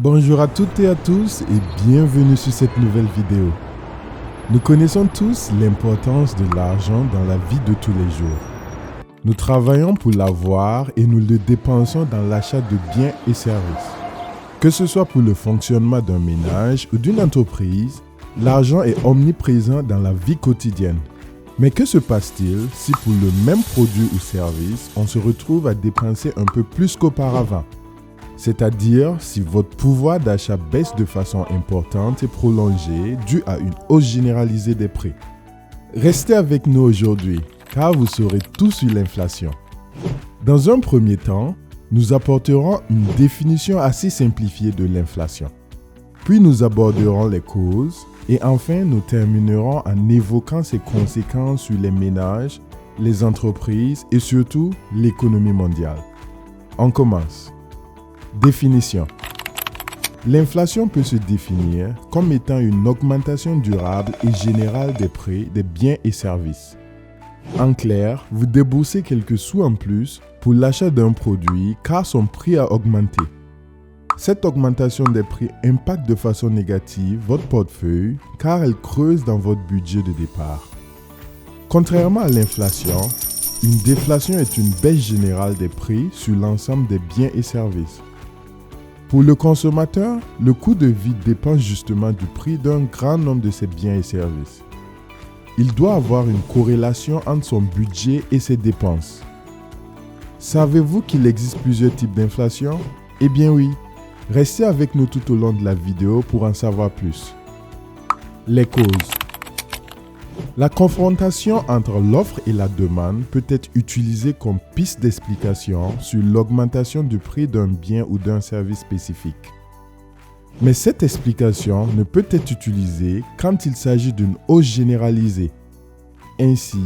Bonjour à toutes et à tous et bienvenue sur cette nouvelle vidéo. Nous connaissons tous l'importance de l'argent dans la vie de tous les jours. Nous travaillons pour l'avoir et nous le dépensons dans l'achat de biens et services. Que ce soit pour le fonctionnement d'un ménage ou d'une entreprise, l'argent est omniprésent dans la vie quotidienne. Mais que se passe-t-il si pour le même produit ou service, on se retrouve à dépenser un peu plus qu'auparavant? C'est-à-dire si votre pouvoir d'achat baisse de façon importante et prolongée due à une hausse généralisée des prix. Restez avec nous aujourd'hui, car vous saurez tout sur l'inflation. Dans un premier temps, nous apporterons une définition assez simplifiée de l'inflation. Puis nous aborderons les causes et enfin nous terminerons en évoquant ses conséquences sur les ménages, les entreprises et surtout l'économie mondiale. On commence. Définition. L'inflation peut se définir comme étant une augmentation durable et générale des prix des biens et services. En clair, vous déboursez quelques sous en plus pour l'achat d'un produit car son prix a augmenté. Cette augmentation des prix impacte de façon négative votre portefeuille car elle creuse dans votre budget de départ. Contrairement à l'inflation, une déflation est une baisse générale des prix sur l'ensemble des biens et services. Pour le consommateur, le coût de vie dépend justement du prix d'un grand nombre de ses biens et services. Il doit avoir une corrélation entre son budget et ses dépenses. Savez-vous qu'il existe plusieurs types d'inflation? Eh bien oui, restez avec nous tout au long de la vidéo pour en savoir plus. Les causes. La confrontation entre l'offre et la demande peut être utilisée comme piste d'explication sur l'augmentation du prix d'un bien ou d'un service spécifique. Mais cette explication ne peut être utilisée quand il s'agit d'une hausse généralisée. Ainsi,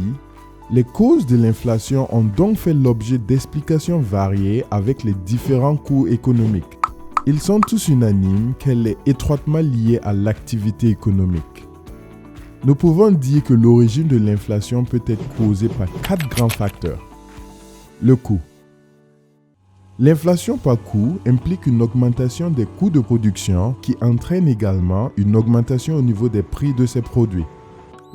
les causes de l'inflation ont donc fait l'objet d'explications variées avec les différents coûts économiques. Ils sont tous unanimes qu'elle est étroitement liée à l'activité économique. Nous pouvons dire que l'origine de l'inflation peut être causée par 4 grands facteurs. Le coût. L'inflation par coût implique une augmentation des coûts de production qui entraîne également une augmentation au niveau des prix de ces produits.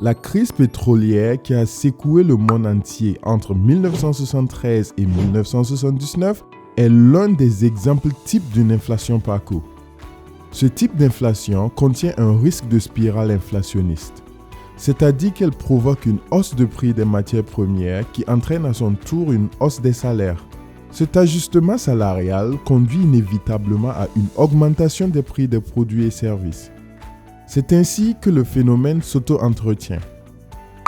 La crise pétrolière qui a secoué le monde entier entre 1973 et 1979 est l'un des exemples types d'une inflation par coût. Ce type d'inflation contient un risque de spirale inflationniste. C'est-à-dire qu'elle provoque une hausse de prix des matières premières qui entraîne à son tour une hausse des salaires. Cet ajustement salarial conduit inévitablement à une augmentation des prix des produits et services. C'est ainsi que le phénomène s'auto-entretient.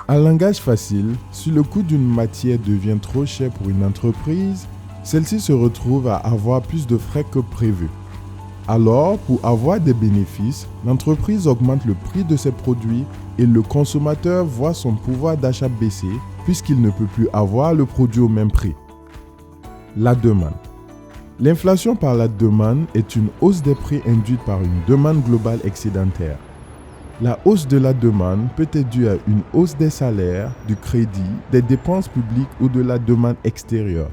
En langage facile, si le coût d'une matière devient trop cher pour une entreprise, celle-ci se retrouve à avoir plus de frais que prévu. Alors, pour avoir des bénéfices, l'entreprise augmente le prix de ses produits et le consommateur voit son pouvoir d'achat baisser puisqu'il ne peut plus avoir le produit au même prix. La demande. L'inflation par la demande est une hausse des prix induite par une demande globale excédentaire. La hausse de la demande peut être due à une hausse des salaires, du crédit, des dépenses publiques ou de la demande extérieure.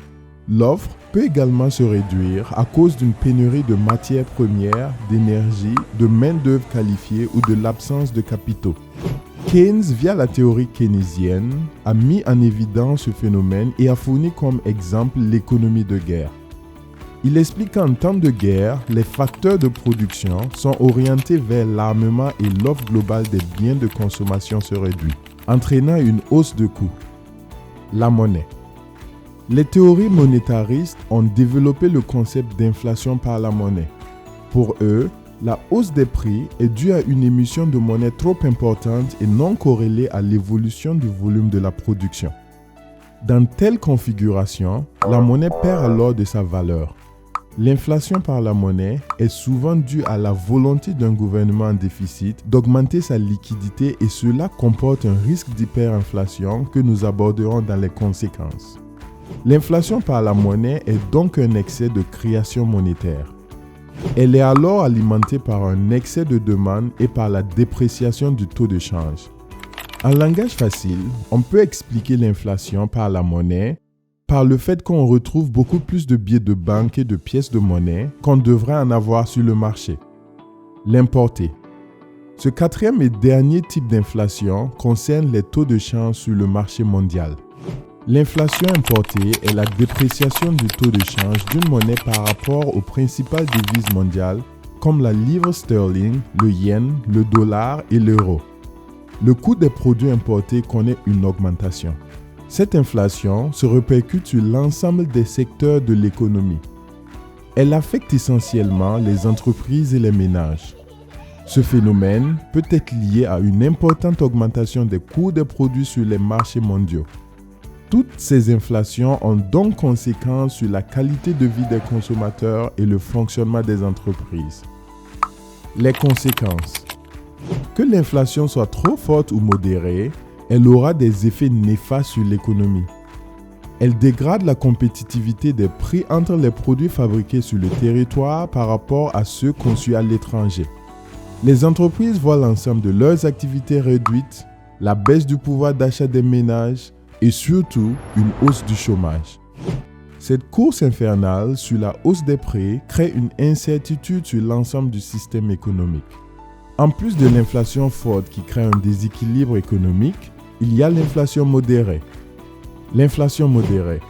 L'offre peut également se réduire à cause d'une pénurie de matières premières, d'énergie, de main-d'œuvre qualifiée ou de l'absence de capitaux. Keynes, via la théorie keynésienne, a mis en évidence ce phénomène et a fourni comme exemple l'économie de guerre. Il explique qu'en temps de guerre, les facteurs de production sont orientés vers l'armement et l'offre globale des biens de consommation se réduit, entraînant une hausse de coûts. La monnaie. Les théories monétaristes ont développé le concept d'inflation par la monnaie. Pour eux, la hausse des prix est due à une émission de monnaie trop importante et non corrélée à l'évolution du volume de la production. Dans telle configuration, la monnaie perd alors de sa valeur. L'inflation par la monnaie est souvent due à la volonté d'un gouvernement en déficit d'augmenter sa liquidité et cela comporte un risque d'hyperinflation que nous aborderons dans les conséquences. L'inflation par la monnaie est donc un excès de création monétaire. Elle est alors alimentée par un excès de demande et par la dépréciation du taux de change. En langage facile, on peut expliquer l'inflation par la monnaie par le fait qu'on retrouve beaucoup plus de billets de banque et de pièces de monnaie qu'on devrait en avoir sur le marché. L'importé. Ce quatrième et dernier type d'inflation concerne les taux de change sur le marché mondial. L'inflation importée est la dépréciation du taux de change d'une monnaie par rapport aux principales devises mondiales comme la livre sterling, le yen, le dollar et l'euro. Le coût des produits importés connaît une augmentation. Cette inflation se répercute sur l'ensemble des secteurs de l'économie. Elle affecte essentiellement les entreprises et les ménages. Ce phénomène peut être lié à une importante augmentation des coûts des produits sur les marchés mondiaux. Toutes ces inflations ont donc conséquences sur la qualité de vie des consommateurs et le fonctionnement des entreprises. Les conséquences. Que l'inflation soit trop forte ou modérée, elle aura des effets néfastes sur l'économie. Elle dégrade la compétitivité des prix entre les produits fabriqués sur le territoire par rapport à ceux conçus à l'étranger. Les entreprises voient l'ensemble de leurs activités réduites, la baisse du pouvoir d'achat des ménages et surtout une hausse du chômage. Cette course infernale sur la hausse des prix crée une incertitude sur l'ensemble du système économique. En plus de l'inflation forte qui crée un déséquilibre économique, il y a l'inflation modérée. L'inflation modérée.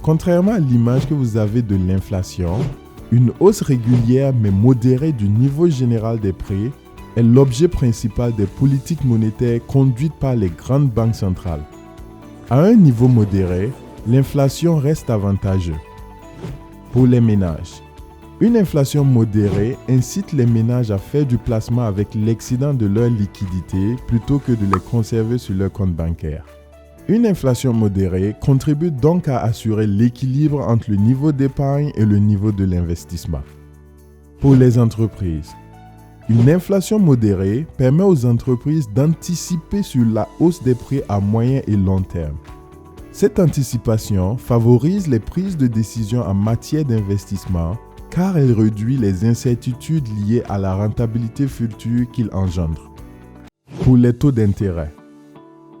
Contrairement à l'image que vous avez de l'inflation, une hausse régulière mais modérée du niveau général des prix est l'objet principal des politiques monétaires conduites par les grandes banques centrales. À un niveau modéré, l'inflation reste avantageuse. Pour les ménages, une inflation modérée incite les ménages à faire du placement avec l'excédent de leur liquidité plutôt que de les conserver sur leur compte bancaire. Une inflation modérée contribue donc à assurer l'équilibre entre le niveau d'épargne et le niveau de l'investissement. Pour les entreprises, une inflation modérée permet aux entreprises d'anticiper sur la hausse des prix à moyen et long terme. Cette anticipation favorise les prises de décision en matière d'investissement car elle réduit les incertitudes liées à la rentabilité future qu'il engendre. Pour les taux d'intérêt,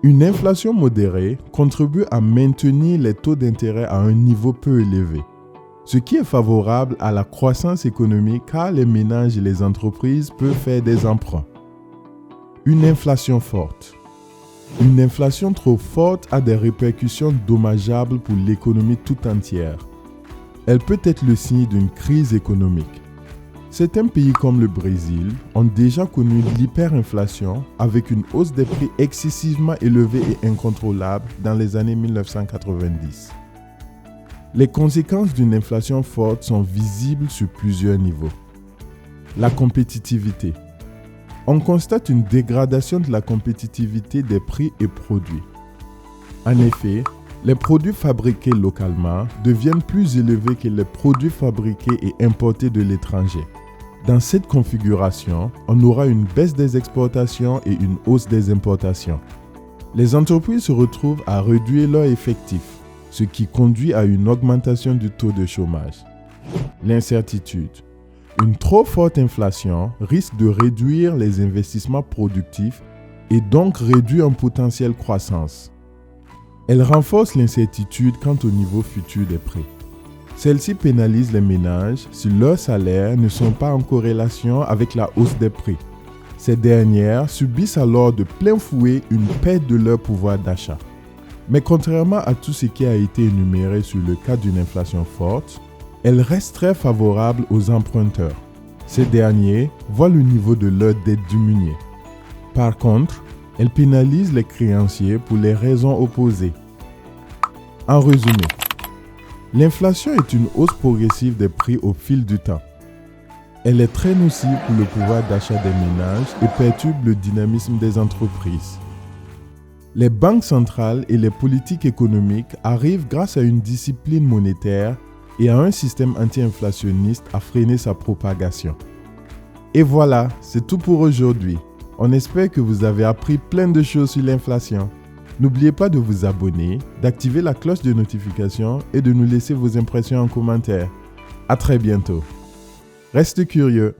une inflation modérée contribue à maintenir les taux d'intérêt à un niveau peu élevé, ce qui est favorable à la croissance économique car les ménages et les entreprises peuvent faire des emprunts. Une inflation forte. Une inflation trop forte a des répercussions dommageables pour l'économie tout entière. Elle peut être le signe d'une crise économique. Certains pays comme le Brésil ont déjà connu l'hyperinflation avec une hausse des prix excessivement élevée et incontrôlable dans les années 1990. Les conséquences d'une inflation forte sont visibles sur plusieurs niveaux. La compétitivité. On constate une dégradation de la compétitivité des prix et produits. En effet, les produits fabriqués localement deviennent plus élevés que les produits fabriqués et importés de l'étranger. Dans cette configuration, on aura une baisse des exportations et une hausse des importations. Les entreprises se retrouvent à réduire leurs effectifs, ce qui conduit à une augmentation du taux de chômage. L'incertitude. Une trop forte inflation risque de réduire les investissements productifs et donc réduire un potentiel croissance. Elle renforce l'incertitude quant au niveau futur des prix. Celle-ci pénalise les ménages si leurs salaires ne sont pas en corrélation avec la hausse des prix. Ces dernières subissent alors de plein fouet une perte de leur pouvoir d'achat. Mais contrairement à tout ce qui a été énuméré sur le cas d'une inflation forte, elle reste très favorable aux emprunteurs. Ces derniers voient le niveau de leur dette diminuer. Par contre, elle pénalise les créanciers pour les raisons opposées. En résumé, l'inflation est une hausse progressive des prix au fil du temps. Elle est très nocive pour le pouvoir d'achat des ménages et perturbe le dynamisme des entreprises. Les banques centrales et les politiques économiques arrivent grâce à une discipline monétaire et à un système anti-inflationniste à freiner sa propagation. Et voilà, c'est tout pour aujourd'hui. On espère que vous avez appris plein de choses sur l'inflation. N'oubliez pas de vous abonner, d'activer la cloche de notification et de nous laisser vos impressions en commentaire. À très bientôt. Reste curieux.